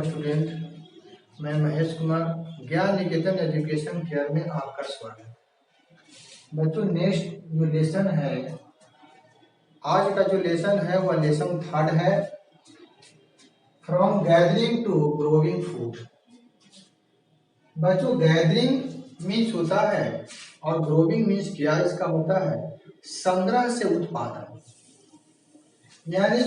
Student, मैं महेश कुमार ज्ञान निकेतन education care में आपका स्वागत है। बच्चों, नेक्स्ट जो लेसन है, आज का जो लेसन है वह लेसन थर्ड है, from gathering to growing food. बच्चों, गैदरिंग मीन्स होता है और ग्रोविंग मीन्स क्या इसका होता है, संग्रह से उत्पादन। यानी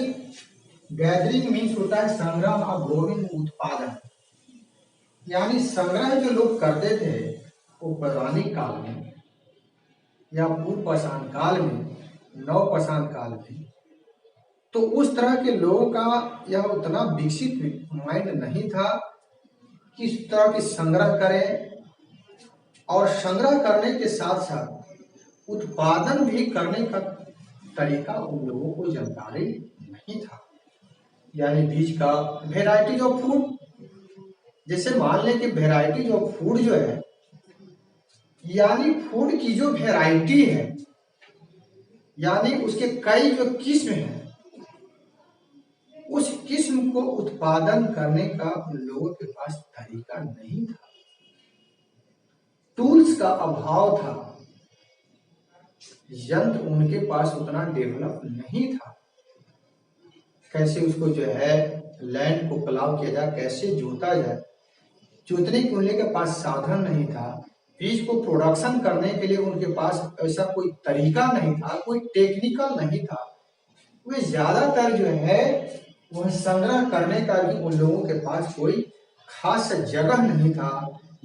गैदरिंग मीन्स होता है संग्रह और ग्रोविंग उत्पादन। यानी संग्रह जो लोग करते थे वो पौराणिक काल में या पूर्व पाषाण काल में, नव पाषाण काल में, तो उस तरह के लोगों का यह उतना विकसित माइंड नहीं था कि इस तरह की संग्रह करें, और संग्रह करने के साथ साथ उत्पादन भी करने का तरीका उन लोगों को जानकारी नहीं था। यानी बीज का वेराइटी ऑफ फूड, जैसे मान लें कि वेराइटी ऑफ फूड जो है, यानी फूड की जो वेराइटी है, यानी उसके कई जो किस्म हैं, उस किस्म को उत्पादन करने का उन लोगों के पास तरीका नहीं था। टूल्स का अभाव था, यंत्र उनके पास उतना डेवलप नहीं था। कैसे उसको जो है लैंड को प्लाव किया जाए, कैसे जोता जाए, जोतने के उनके पास साधन नहीं था। बीज को प्रोडक्शन करने के लिए उनके पास ऐसा कोई तरीका नहीं था, कोई टेक्निकल नहीं था। वे ज्यादातर जो है वह संग्रह करने का भी उन लोगों के पास कोई खास जगह नहीं था,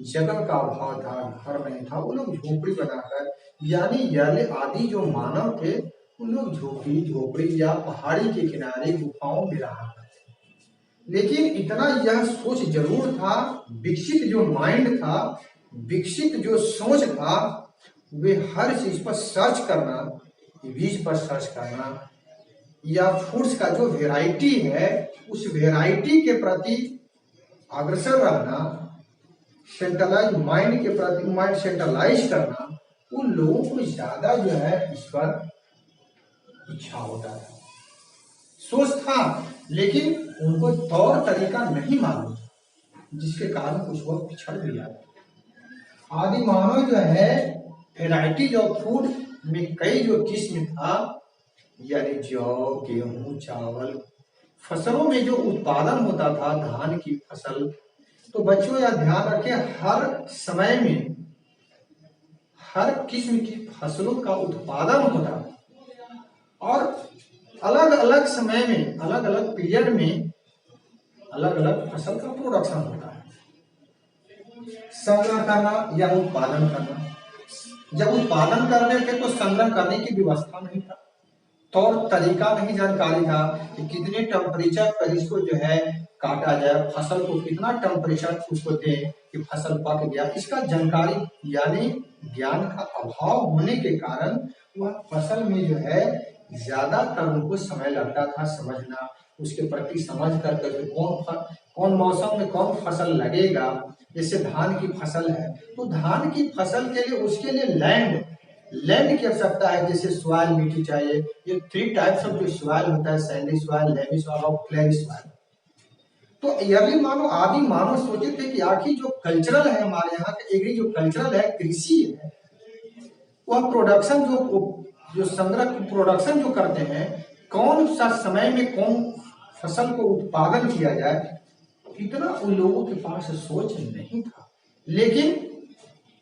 जगह का अभाव था, घर नहीं था। वो लोग झोपड़ी बनाकर, यानी यले आदि जो मानव थे, उन लोग झोपड़ी या पहाड़ी के किनारे गुफाओं में रहा करते। लेकिन इतना यह सोच जरूर था, विकसित जो माइंड था, विकसित जो सोच था, वे हर चीज पर सर्च करना, बीज पर सर्च करना या फूड्स का जो वेराइटी है उस वेराइटी के प्रति अग्रसर रहना, सेंट्रलाइज माइंड के प्रति माइंड सेंट्रलाइज करना, उन लोगों को ज्यादा जो है इस पर इच्छा होता था, सोच था, लेकिन उनको तौर तरीका नहीं मालूम, जिसके कारण कुछ वक्त पिछड़ गया। आदि मानव जो है वेराइटी ऑफ फूड में कई जो किस्म था, यानी जौ, गेहूं, चावल, फसलों में जो उत्पादन होता था, धान की फसल। तो बच्चों यह ध्यान रखें, हर समय में हर किस्म की फसलों का उत्पादन होता है और अलग अलग समय में, अलग अलग पीरियड में अलग अलग फसल का प्रोडक्शन होता है। संग्रह करना या उत्पादन करना, जब उत्पादन कर रहे थे तो संग्रह करने की व्यवस्था नहीं था, तौर तरीका नहीं, जानकारी था कि कितने टेम्परेचर पर इसको जो है काटा जाए, फसल को कितना टेम्परेचर उसको दे कि फसल पक गया, इसका जानकारी यानी ज्ञान का अभाव होने के कारण वह फसल में जो है ज्यादातर उनको समय लगता था समझना, उसके प्रति समझ करके कौन मौसम में कौन फसल लगेगा। जैसे धान की फसल है तो धान की फसल के लिए उसके लिए लैंड की आवश्यकता है, जैसे सॉइल मिट्टी चाहिए। ये 3 टाइप्स ऑफ जो सॉइल होता है, सैंडी सॉइल, लेवी सॉइल और क्लेरी सॉइल। तो यह भी आदि मानव सोचे थे कि आखिर जो कल्चरल है हमारे यहाँ का एग्री जो कल्चरल है, कृषि है, वह प्रोडक्शन जो संग्रह प्रोडक्शन जो करते हैं, कौन सा समय में कौन फसल को उत्पादन किया जाए, इतना उन लोगों के पास सोच नहीं था। लेकिन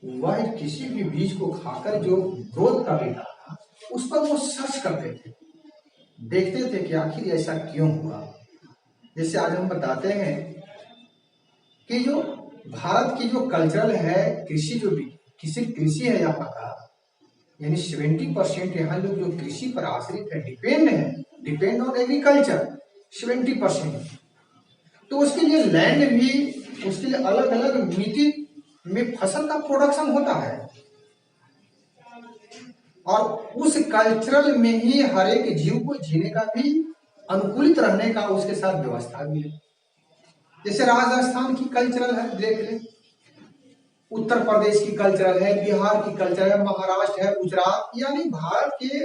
वह किसी भी बीज को खाकर जो ग्रोथ कर लेता था, उस पर वो सर्च करते थे, देखते थे कि आखिर ऐसा क्यों हुआ। जैसे आज हम बताते हैं कि जो भारत की जो कल्चरल है, कृषि है यहाँ का, यानी 70% यहाँ लोग जो कृषि पर आश्रित है, डिपेंड ऑन एग्रीकल्चर 70%। तो उसके लिए लैंड भी, उसके लिए अलग अलग मिट्टी में फसल का प्रोडक्शन होता है, और उस कल्चरल में ही हर एक जीव को जीने का भी, अनुकूलित रहने का उसके साथ व्यवस्था भी है। जैसे राजस्थान की कल्चरल है, देख ले, उत्तर प्रदेश की कल्चरल है, बिहार की कल्चरल है, महाराष्ट्र है, गुजरात, यानी भारत के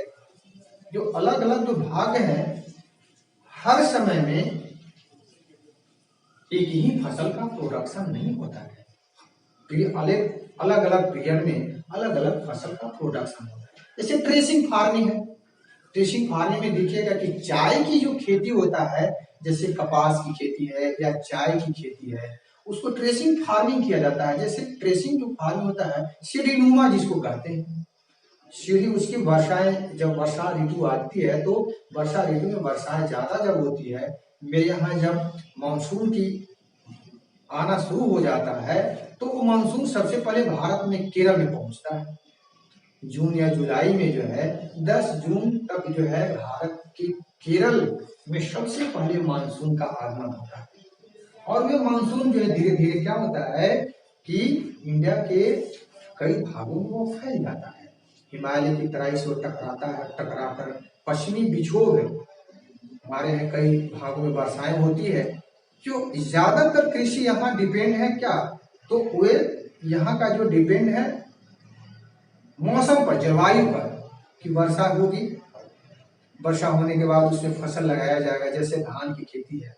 जो अलग अलग जो भाग हैं, हर समय में एक ही फसल का प्रोडक्शन नहीं होता है, अलग अलग पीरियड में अलग अलग फसल का प्रोडक्शन होता है। जैसे ट्रेसिंग फार्मिंग है, ट्रेसिंग फार्मिंग में देखिएगा कि चाय की जो खेती होता है, जैसे कपास की खेती है या चाय की खेती है, उसको ट्रेसिंग फार्मिंग किया जाता है। जैसे ट्रेसिंग जो फार्मिंग होता है, सीढ़ीनुमा जिसको कहते हैं, सीढ़ी उसकी वर्षाएं, जब वर्षा ऋतु आती है तो वर्षा ऋतु में वर्षाएं ज्यादा जब होती है, मेरे यहाँ जब मानसून की आना शुरू हो जाता है तो वो मानसून सबसे पहले भारत में केरल में पहुंचता है। जून या जुलाई में जो है 10 जून तक जो है भारत के केरल में सबसे पहले मानसून का आगमन होता है। और ये मानसून जो है धीरे धीरे क्या होता है कि इंडिया के कई भागों में वो फैल जाता है। हिमालय की तराई से वो टकराता है, टकराकर पश्चिमी विक्षोभ है, हमारे यहाँ कई भागों में वर्षाएं होती है। जो ज्यादातर कृषि यहाँ डिपेंड है क्या, तो वे यहाँ का जो डिपेंड है मौसम पर, जलवायु पर, कि वर्षा होगी, वर्षा होने के बाद उसमें फसल लगाया जाएगा। जैसे धान की खेती है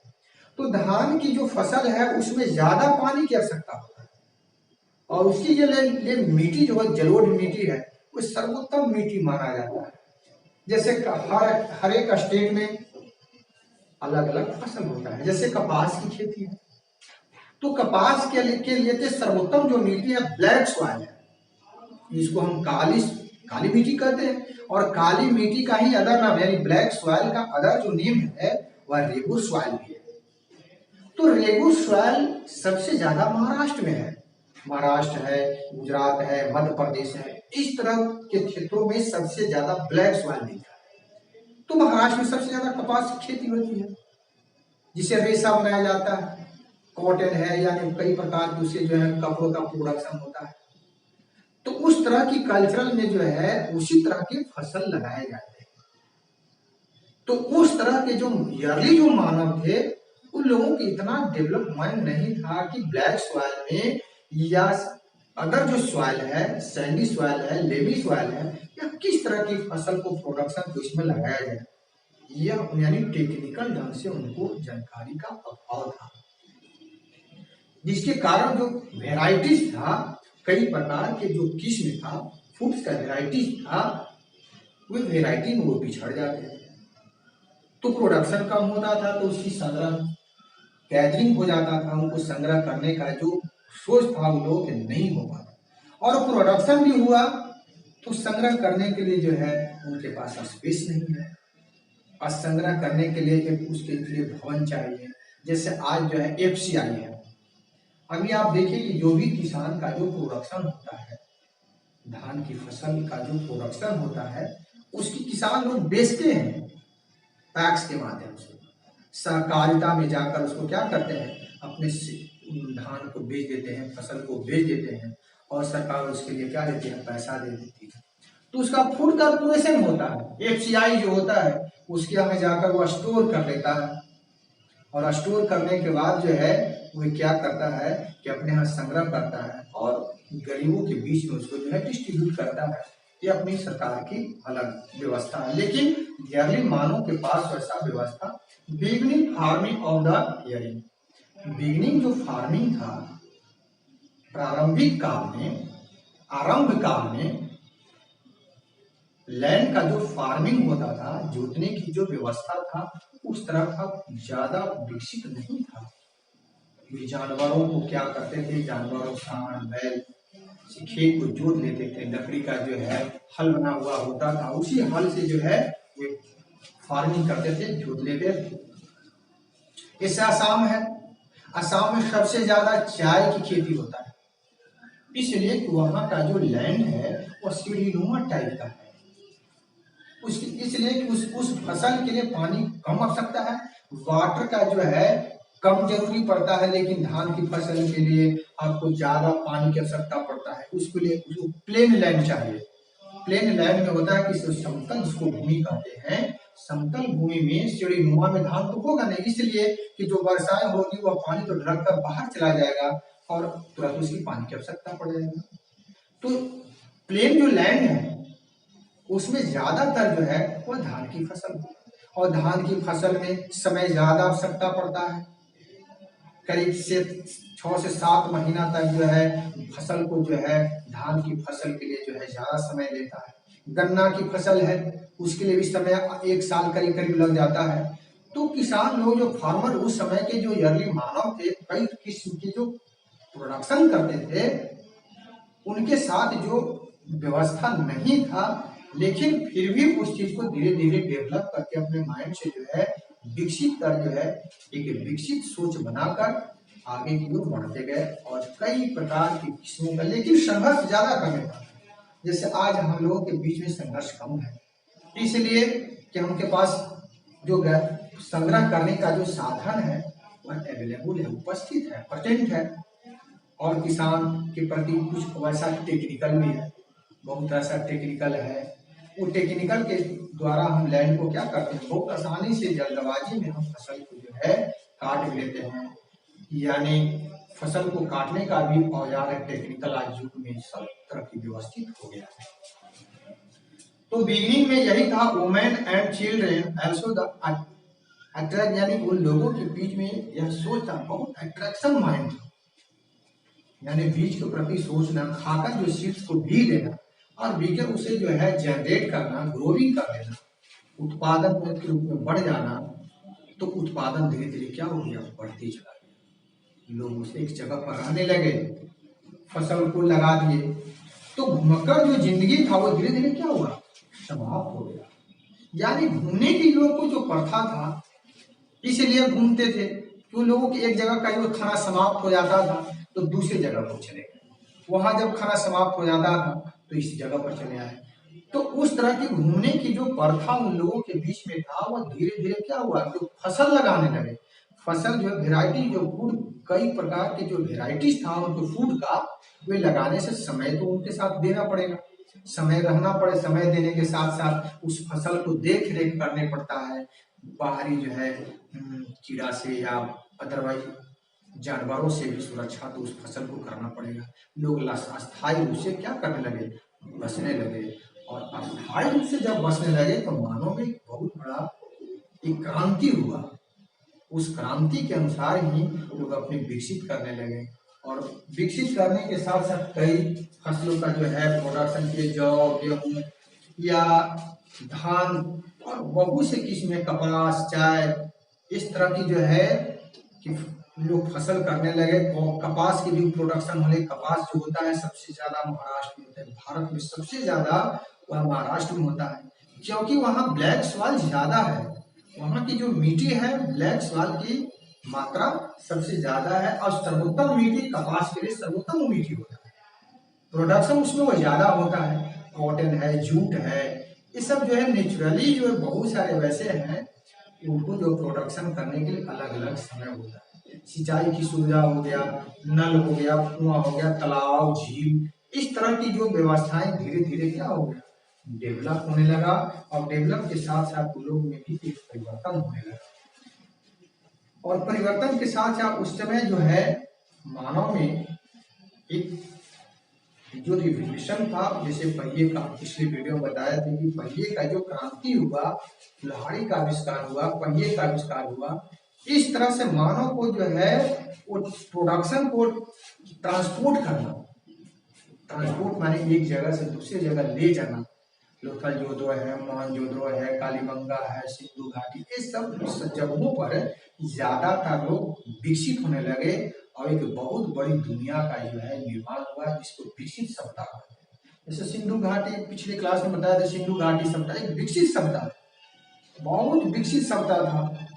तो धान की जो फसल है उसमें ज्यादा पानी की आवश्यकता होता है, और उसकी जो लिए मिट्टी जो है जलोढ़ मिट्टी है वो सर्वोत्तम मिट्टी माना जाता है। जैसे हर एक स्टेट में अलग अलग फसल होता है। जैसे कपास की खेती है तो कपास के लिए तो सर्वोत्तम जो मिट्टी है ब्लैक सॉइल है, जिसको हम काली मिट्टी कहते हैं। और काली मिट्टी का ही अदर नाम यानी ब्लैक सॉइल का अदर जो नेम है वह रेगुर सॉइल भी है। तो रेगुर सॉइल सबसे ज्यादा महाराष्ट्र में है, महाराष्ट्र है, गुजरात है, मध्य प्रदेश है, इस तरह के क्षेत्रों में सबसे ज्यादा ब्लैक सॉइल मिलता है। तो महाराष्ट्र में सबसे ज्यादा कपास की खेती होती है, जिसे रेशा बनाया जाता है, कॉटन है, यानी कई प्रकार के उससे जो है कपड़ों का प्रोडक्शन होता है। तो उस तरह की कल्चरल में जो है उसी तरह के फसल लगाए जाते हैं। तो उस तरह के जो अर्ली जो मानव थे उन लोगों की इतना डेवलपमेंट नहीं था कि ब्लैक सॉइल में या अगर जो सॉइल है, सैंडी सॉइल है, लेवी सॉइल है, या किस तरह की फसल को प्रोडक्शन को इसमें लगाया जाए, यह यानी टेक्निकल ढंग से उनको जानकारी का अभाव था, जिसके कारण जो वेराइटीज था, कई प्रकार के जो किस्म था, फूड्स का वेराइटीज था, वे वेराइटी में वो पिछड़ जाते थे। तो प्रोडक्शन कम होता था तो उसकी संग्रह गैदरिंग हो जाता था, उनको संग्रह करने का जो सोच था उन लोगों के नहीं हो पाता, और प्रोडक्शन भी हुआ तो संग्रह करने के लिए जो है उनके पास स्पेस नहीं है, और संग्रह करने के लिए उसके लिए भवन चाहिए। जैसे आज जो है FCI है, अभी आप देखिए कि जो भी किसान का जो प्रोडक्शन होता है, धान की फसल का जो प्रोडक्शन होता है, उसकी किसान लोग बेचते हैं पैक्स के माध्यम से, सहकारिता में जाकर उसको क्या करते हैं, अपने धान को बेच देते हैं, फसल को बेच देते हैं, और सरकार उसके लिए क्या देती है, पैसा दे देती है। तो उसका फूड कॉर्पोरेशन होता है, FCI जो होता है, उसके यहाँ जाकर वो स्टोर कर लेता है, और स्टोर करने के बाद जो है वो क्या करता है कि अपने यहाँ संग्रह करता है और गरीबों के बीच में उसको जो है डिस्ट्रीब्यूट करता है। ये अपनी सरकार की अलग व्यवस्था है, लेकिन अर्ली मानव के पास वैसा व्यवस्था। Beginning farming of the hearing, beginning जो फार्मिंग था, प्रारंभिक काल में, आरंभ काल में लैंड का जो फार्मिंग होता था, जोतने की जो व्यवस्था था, उस तरह का ज्यादा विकसित नहीं था। जानवरों को क्या करते थे, जानवरों, सांड, बैल से खेत को जोत लेते थे, लकड़ी का जो है हल बना हुआ होता था, उसी हल से जो है वे फार्मिंग करते थे, जोत लेते थे। जैसे असम है, असम में सबसे ज्यादा चाय की खेती होता है, इसलिए कि वहां का जो लैंड है वो सीढ़ीनुमा टाइप का है, इसलिए कि उस फसल के लिए पानी कम आवश्यकता है, वाटर का जो है कम जरूरी पड़ता है, लेकिन धान की फसल के लिए आपको ज्यादा पानी की आवश्यकता पड़ता है। उसके लिए उसको प्लेन लैंड चाहिए। प्लेन लैंड में होता है कि समतल, जिसको भूमि कहते हैं, समतल भूमि में सीढ़ीनुमा में धान तो होगा नहीं, इसलिए कि जो वर्षाएं होगी वह पानी तो ढक कर बाहर चला जाएगा और तुरंत उसकी पानी की आवश्यकता पड़ जाएगी। तो प्लेन जो लैंड है उसमें ज्यादातर जो है वह धान की फसल, और धान की फसल में समय ज्यादा आवश्यकता पड़ता है, करीब से 6 से 7 महीना तक जो है फसल को जो है धान की फसल के लिए जो है ज्यादा समय लेता है। गन्ना की फसल है उसके लिए भी समय 1 साल करीब करीब लग जाता है। तो किसान लोग जो फार्मर उस समय के जो अर्ली मानव थे, कई किस्म की जो प्रोडक्शन करते थे, उनके साथ जो व्यवस्था नहीं था, लेकिन फिर भी उस चीज को धीरे धीरे डेवलप करके अपने माइंड से जो है विकसित कर जो है एक विकसित सोच बनाकर आगे की ओर बढ़ते गए और कई प्रकार की किस्मों का, लेकिन संघर्ष ज्यादा करने पड़ा। जैसे आज हम लोगों के बीच में संघर्ष कम है, इसलिए कि हमके पास जो संग्रह करने का जो साधन है वह अवेलेबल है, उपस्थित है, प्रेजेंट है। और किसान के प्रति कुछ वैसा टेक्निकल भी है, बहुत ऐसा टेक्निकल है। वो टेक्निकल के द्वारा हम लैंड को क्या करते हैं, बहुत आसानी से जल्दबाजी में हम फसल को जो है काट भी लेते हैं। यानी फसल को काटने का भी औजार है टेक्निकल, आज युग में सब तरह की व्यवस्थित हो गया है। तो बिगिनिंग में यही था, women and children also the attract, यानी उन लोगों के बीच में यह सोच था, बहुत अट्रैक्शन माइंड था, यानी बीज के प्रति सोचना, खाकर जो सीड्स को भी देना और बीकर उसे जो है जनरेट करना, ग्रोविंग कर देना, उत्पादन के रूप में बढ़ जाना। तो उत्पादन धीरे धीरे क्या हो गया, बढ़ते चला गया। लोग उसे एक जगह पर रहने लगे, फसल को लगा दिए, तो घुमक्कड़ जो जिंदगी था वो धीरे धीरे क्या हुआ, समाप्त हो गया। यानी घूमने की लोग को जो प्रथा था, इसलिए घूमते थे कि लोगों की एक जगह का जो खाना समाप्त हो जाता था तो दूसरी जगह पर चले गए, वहां जब खाना समाप्त हो जाता था तो इस जगह पर चले आए। तो उस तरह की घूमने की जो प्रथा उन लोगों के बीच में था, वो धीरे धीरे क्या हुआ, जो फसल लगाने लगे। फसल जो वेराइटी, जो फूड, कई प्रकार के जो वेराइटीज था उनको फूड का, वे लगाने से समय तो उनके साथ देना पड़ेगा, समय रहना पड़े, समय देने के साथ साथ उस फसल को देख रेख करने पड़ता है। बाहरी जो है कीड़ा से या अदरवाइज जानवरों से भी सुरक्षा तो उस फसल को करना पड़ेगा। लोग अस्थायी रूप से क्या करने लगे, बसने लगे, और अस्थायी रूप से जब बसने लगे तो मानव में बहुत बड़ा एक क्रांति हुआ। उस क्रांति के अनुसार ही लोग अपने विकसित करने लगे, और विकसित करने के साथ साथ कई फसलों का जो है प्रोडक्शन के, जौ, गेहूं या धान और बहुत से किस्में, कपास, चाय, इस तरह की जो है कि लोग फसल करने लगे। और कपास की भी प्रोडक्शन होने, कपास जो होता है सबसे ज्यादा महाराष्ट्र में होता है, भारत में सबसे ज्यादा वह महाराष्ट्र में होता है, क्योंकि वहाँ ब्लैक सॉइल ज्यादा है, वहाँ की जो मिट्टी है ब्लैक सॉइल की मात्रा सबसे ज्यादा है, और सर्वोत्तम मिट्टी कपास के लिए सर्वोत्तम मिट्टी होता है, प्रोडक्शन उसमें वो ज्यादा होता है। कॉटन है, जूट है, ये सब जो है नेचुरली जो है बहुत सारे वैसे हैं, उनको जो प्रोडक्शन करने के लिए अलग अलग समय होता है। सिंचाई की सुविधा हो गया, नल हो गया, कुआं हो गया, तालाब, झील, इस तरह की जो व्यवस्थाएं धीरे धीरे क्या हो गया, डेवलप होने लगा, और डेवलप के साथ साथ लोग में भी एक परिवर्तन होने लगा। और परिवर्तन के साथ साथ उस समय जो है मानव में एक जो रिवोल्यूशन था, जैसे पहिए का पिछले वीडियो में बताया था कि पहिए का जो क्रांति हुआ, लोहाड़ी का आविष्कार हुआ, पहिए का आविष्कार हुआ, इस तरह से मानव को जो है वो प्रोडक्शन को ट्रांसपोर्ट करना, ट्रांसपोर्ट माने एक जगह से दूसरी जगह ले जाना। लोथल जोधो है, मोहनजोदड़ो है, कालीबंगा है, सिंधु घाटी, ये सब जगहों पर ज्यादातर लोग विकसित होने लगे, और एक बहुत बड़ी दुनिया का जो है निर्माण हुआ, जिसको विकसित सभ्यता कहते हैं। जैसे सिंधु घाटी पिछले क्लास में बताया था, सिंधु घाटी सभ्यता एक विकसित सभ्यता, बहुत विकसित सभ्यता था।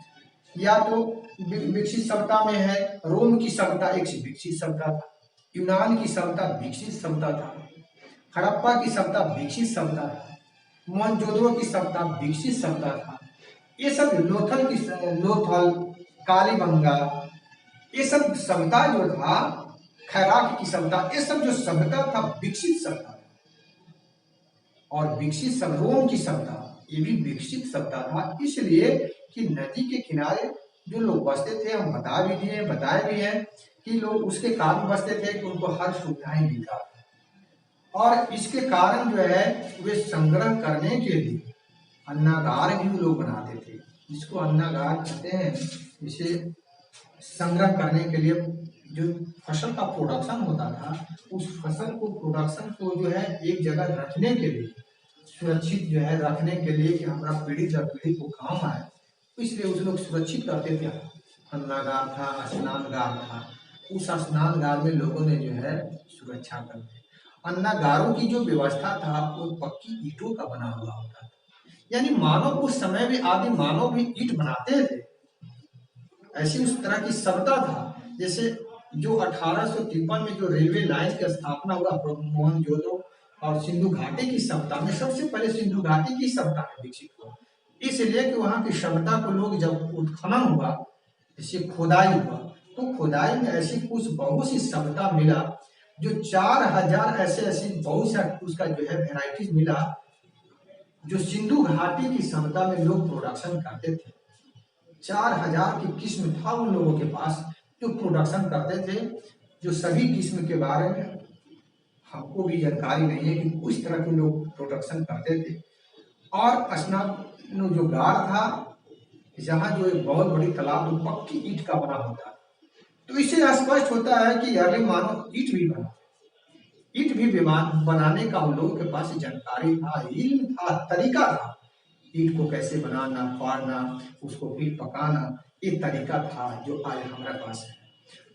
या तो विकसित सभ्यता में है रोम की सभ्यता, एक विकसित सभ्यता था, यूनान की सभ्यता विकसित सभ्यता था, हड़प्पा की सभ्यता विकसित सभ्यता था, मोहनजोदड़ो की सभ्यता विकसित सभ्यता था। ये सब लोथल, कालीबंगा, ये सब सभ्यता जो था, खैराक की सभ्यता, ये सब जो सभ्यता था विकसित सभ्यता, और विकसित रोम की सभ्यता ये भी विकसित सभ्यता था, इसलिए कि नदी के किनारे जो लोग बसते थे, हम बताए भी हैं कि लोग उसके कारण बसते थे कि उनको हर सुविधाएं मिलता था, और इसके कारण जो है वे संग्रह करने के लिए अन्नागार भी लोग बनाते थे, जिसको अन्नागार कहते हैं। जैसे संग्रह करने के लिए जो फसल का प्रोडक्शन होता था, उस फसल को प्रोडक्शन को जो है एक जगह रखने के लिए, सुरक्षित जो है रखने के लिए कि हमारा पीढ़ी दर पीढ़ी को काम आए, इसलिए उस लोग सुरक्षित करते थे। अन्नागार था, स्नानगार था, उस स्नानगार में लोगों ने जो है सुरक्षा कर दी। अन्नागारों की जो व्यवस्था था वो पक्की ईंटों का बना हुआ होता था, यानी मानव उस समय भी आदि मानव भी ईंट बनाते थे। ऐसी उस तरह की सभ्यता था। जैसे जो 1853 में जो रेलवे लाइन की स्थापना हुआ मोहनजोदड़ो और सिंधु घाटी की सभ्यता में, सबसे पहले सिंधु घाटी की सभ्यता में विकसित हुआ, इसलिए कि वहां की सभ्यता को लोग जब उत्खनन हुआ, जैसे खोदाई हुआ, तो खोदाई में ऐसी कुछ बहुत सी सभ्यता मिला जो 4000 ऐसे ऐसी बहुत सा उसका जो है वेराइटीज मिला जो सिंधु घाटी की सभ्यता में लोग प्रोडक्शन करते थे। 4000 की किस्म था उन लोगों के पास जो प्रोडक्शन करते थे, जो सभी किस्म के बारे में हमको भी जानकारी नहीं है कि उस तरह के लोग प्रोडक्शन करते थे। और स्नान जो गार था, जहाँ जो एक बहुत बड़ी तालाब जो पक्की ईंट का बना होता, तो इससे स्पष्ट होता है कि अर्ली मानव ईंट भी बना, ईंट भी बनाने का उन लोगों के पास जानकारी था, इल्म था, तरीका था। ईंट को कैसे बनाना, फाड़ना, उसको फिर पकाना, ये तरीका था जो आज हमारे पास है।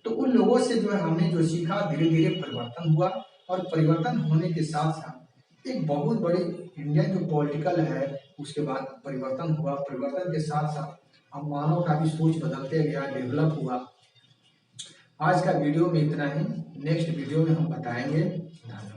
तो उन लोगों से जो है हमने जो सीखा, धीरे धीरे परिवर्तन हुआ, और परिवर्तन होने के साथ साथ एक बहुत बड़ी इंडियन जो पॉलिटिकल है उसके बाद परिवर्तन हुआ। परिवर्तन के साथ साथ अब मानव का भी सोच बदलते गया, डेवलप हुआ। आज का वीडियो में इतना ही, नेक्स्ट वीडियो में हम बताएंगे। धन्यवाद।